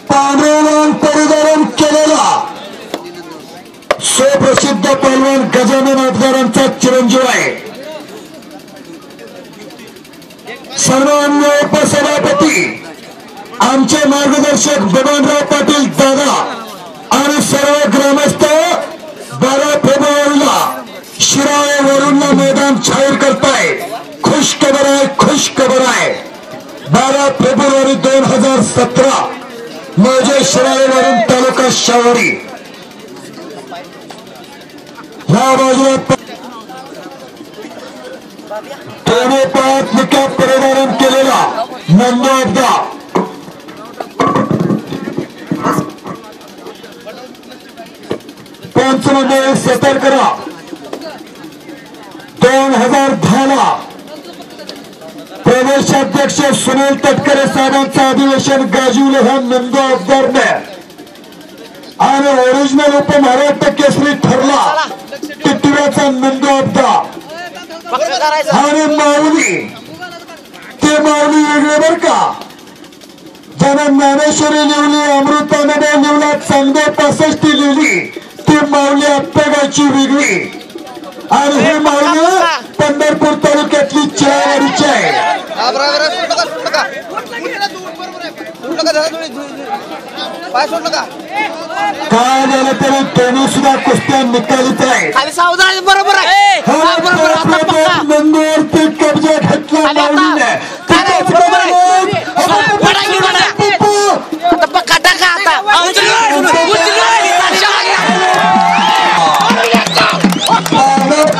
पांढरवान परिधान केलेला सुप्रसिद्ध पैलवान गजानन अफगारांचा चिरंजीव आहे। सर्वांनी उपसभापती आमचे मार्गदर्शक बबनराव पाटील दादा आणि सर्व ग्रामस्थ 12 फेब्रुवारीला शिराळेवरून मैदान जाहीर करताय। खुश खबर आहे, खुश खबर आहे। 12 फेब्रुवारी 2017 मौजे शिराळेवरून तालुका शावरी या बाजूला दोन्ही पायात निकाब परिधान केलेला नंदू अब्दा पंचमंडळ सतर्क करा। 2010 ला प्रदेशाध्यक्ष सुनील तटकरे साहेबांचं अधिवेशन गाजवलं ह्या नंदू अब्दारने आणि ओरिजिनल उपमहाराष्ट्र केसरी ठरला टिटव्याचा नंदू अब्दा आणि माऊली। ते माऊली वेगळे बर का, ज्याने ज्ञानेश्वरी लिहिली, अमृतानुभव लिहिला, चांगदे 65 लिहिली, ती माऊली आत्तागावची वेगळी आणि ही माऊली पंढरपूर तालुक्यातली चिरावाडीची आहे। काय झालं तरी दोन्ही सुद्धा कुस्त्या निकालीत आहे। बरोबर आहे।